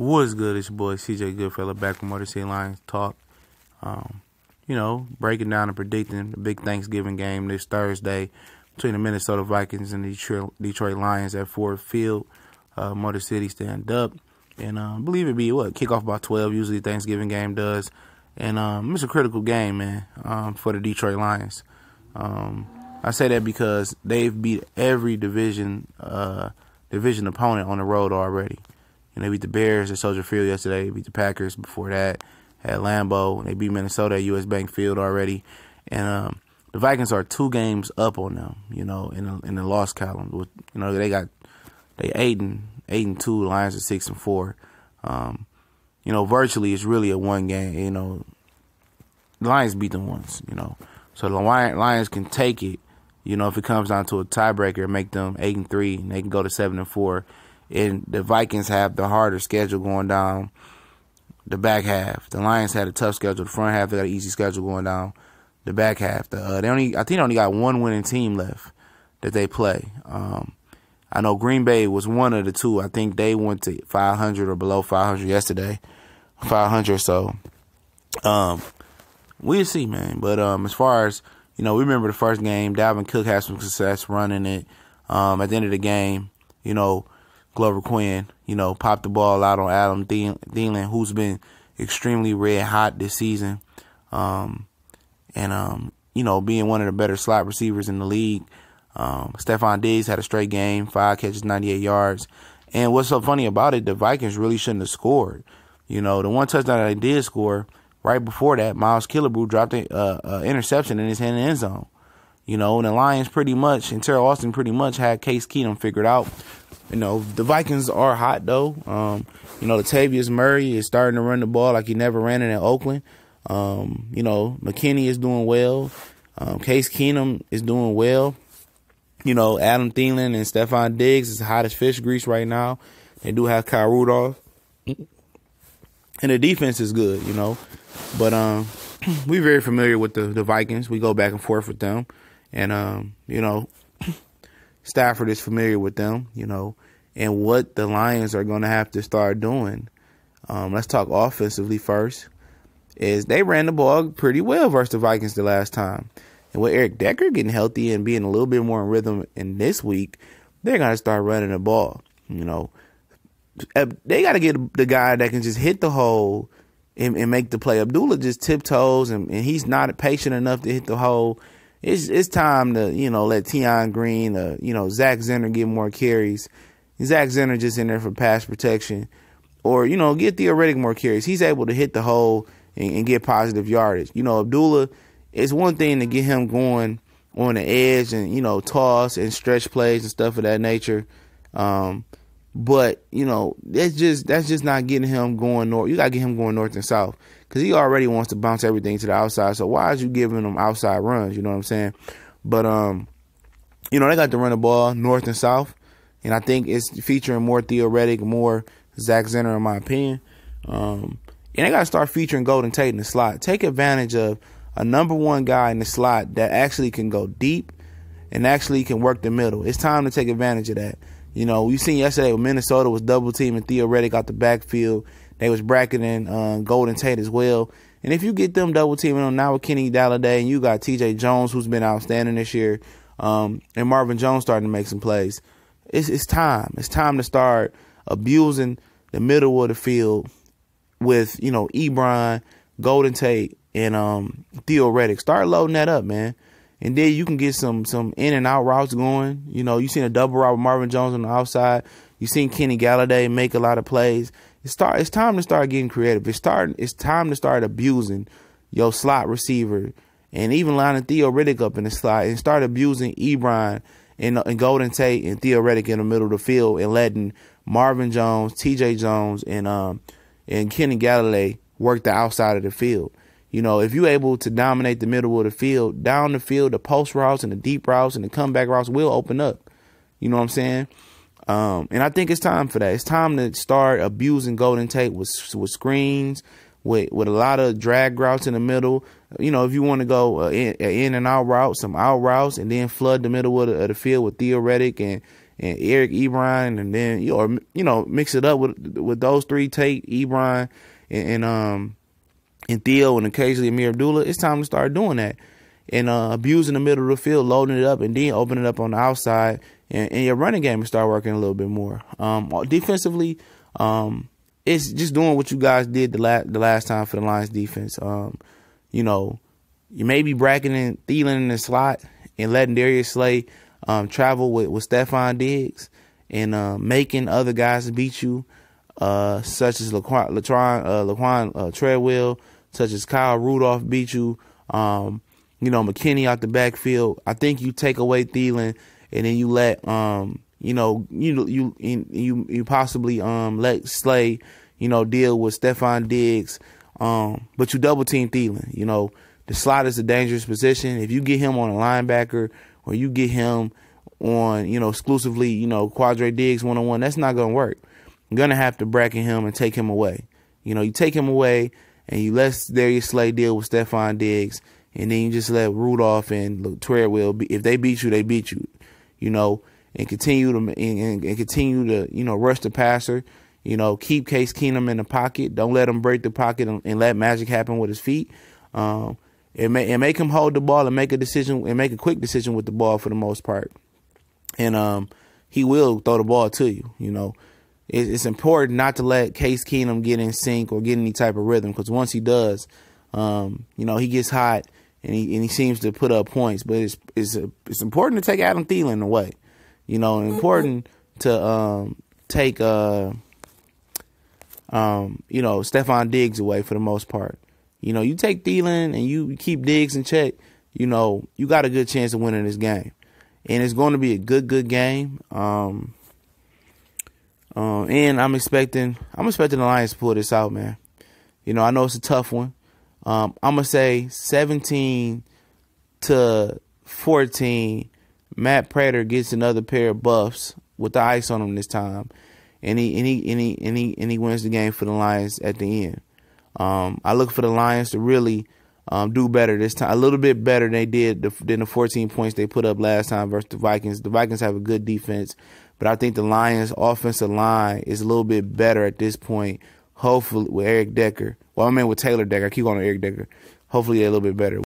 What's good? It's your boy CJ Goodfella back from Motor City Lions Talk. Um, Breaking down and predicting the big Thanksgiving game this Thursday between the Minnesota Vikings and the Detroit Lions at Ford Field. Motor City stand up. And I believe it be, kickoff about 12, usually Thanksgiving game does. And it's a critical game, man, for the Detroit Lions. I say that because they've beat every division opponent on the road already. They beat the Bears at Soldier Field yesterday. They beat the Packers before that at Lambeau. They beat Minnesota at US Bank Field already. And the Vikings are 2 games up on them, in the loss column. They 8-2. The Lions are 6-4. Virtually it's really a one game. The Lions beat them once. So the Lions can take it. If it comes down to a tiebreaker, make them 8-3, and they can go to 7-4. And the Vikings have the harder schedule going down the back half. The Lions had a tough schedule. The front half, they got an easy schedule going down the back half. I think they only got one winning team left that they play. I know Green Bay was one of the two. I think they went to 500 or below 500 yesterday. 500 or so. We'll see, man. But as far as, we remember the first game, Dalvin Cook had some success running it. At the end of the game, Glover Quinn, popped the ball out on Adam Thielen, who's been extremely red hot this season. Being one of the better slot receivers in the league. Stephon Diggs had a straight game, 5 catches, 98 yards. And what's so funny about it, the Vikings really shouldn't have scored. The one touchdown that they did score, right before that, Miles Killebrew dropped an interception in his hand in the end zone. And the Lions pretty much, and Terrell Austin pretty much had Case Keenum figured out. The Vikings are hot, though. Latavius Murray is starting to run the ball like he never ran it in Oakland. McKinney is doing well. Case Keenum is doing well. Adam Thielen and Stephon Diggs is hot as fish grease right now. They do have Kyle Rudolph. And the defense is good, But we're very familiar with the Vikings. We go back and forth with them. And, Stafford is familiar with them, and what the Lions are going to have to start doing. Let's talk offensively first. Is they ran the ball pretty well versus the Vikings the last time. And with Eric Decker getting healthy and being a little bit more in rhythm in this week, they're going to start running the ball. They got to get the guy that can just hit the hole and make the play. Abdullah just tiptoes, and he's not patient enough to hit the hole. It's time to, let Tion Green, Zach Zenner get more carries. Zach Zenner just in there for pass protection. Or, get Theoretic more carries. He's able to hit the hole and get positive yardage. Abdullah, it's one thing to get him going on the edge and, toss and stretch plays and stuff of that nature. But, that's just not getting him going north. You got to get him going north and south because he already wants to bounce everything to the outside. So why is you giving him outside runs? You know what I'm saying? But, they got to run the ball north and south. And I think it's featuring more Theoretic, more Zach Zenner, in my opinion. And they got to start featuring Golden Tate in the slot. Take advantage of a number one guy in the slot that actually can go deep and actually can work the middle. It's time to take advantage of that. We've seen yesterday when Minnesota was double teaming Theoretic out the backfield. They was bracketing Golden Tate as well. And if you get them double teaming on now with Kenny Galladay, and you got TJ Jones, who's been outstanding this year, and Marvin Jones starting to make some plays, it's time. It's time to start abusing the middle of the field with, Ebron, Golden Tate, and Theoretic. Start loading that up, man. And then you can get some in and out routes going. You seen a double route with Marvin Jones on the outside. You seen Kenny Galladay make a lot of plays. It's time to start getting creative. It's time to start abusing your slot receiver and even lining Theoretic up in the slot and start abusing Ebron and Golden Tate and Theoretic in the middle of the field and letting Marvin Jones, TJ Jones, and Kenny Galladay work the outside of the field. If you're able to dominate the middle of the field, down the field, the post routes and the deep routes and the comeback routes will open up. You know what I'm saying? And I think it's time for that. It's time to start abusing Golden Tate with screens, with a lot of drag routes in the middle. If you want to go in and out routes, some out routes, and then flood the middle of the field with Theoretic and and Eric Ebron, and then mix it up with those three. Take Ebron and Theo and occasionally Amir Abdullah. It's time to start doing that and abusing the middle of the field, loading it up, and then opening it up on the outside, and your running game will start working a little bit more. Defensively, it's just doing what you guys did the last time for the Lions defense. You may be bracketing Thielen in the slot and letting Darius Slay travel with Stephon Diggs and making other guys beat you, such as Laquan Treadwell, such as Kyle Rudolph beat you. McKinney out the backfield. I think you take away Thielen and then you let you possibly let Slay deal with Stephon Diggs, but you double team Thielen. The slot is a dangerous position. If you get him on a linebacker or you get him on exclusively Quadre Diggs 1-on-1, that's not gonna work. You're gonna have to bracket him and take him away. You take him away and you let Darius Slay deal with Stephon Diggs, and then you just let Rudolph and Treadwell if they beat you, they beat you. And continue to rush the passer. Keep Case Keenum in the pocket. Don't let him break the pocket and let magic happen with his feet. And make him hold the ball and make a decision and make a quick decision with the ball for the most part. And he will throw the ball to you. It's important not to let Case Keenum get in sync or get any type of rhythm, because once he does, he gets hot and he seems to put up points. But it's important to take Adam Thielen away. Important to take Stephon Diggs away for the most part. You take Thielen and you keep Diggs in check, you got a good chance of winning this game. And it's going to be a good game. And I'm expecting the Lions to pull this out, man. I know it's a tough one. I'm gonna say 17-14. Matt Prater gets another pair of buffs with the ice on him this time, and he wins the game for the Lions at the end. I look for the Lions to really do better this time, a little bit better than they did than the 14 points they put up last time versus the Vikings. The Vikings have a good defense, but I think the Lions' offensive line is a little bit better at this point. Hopefully with Eric Decker. With Taylor Decker. I keep calling him Eric Decker. Hopefully they're a little bit better.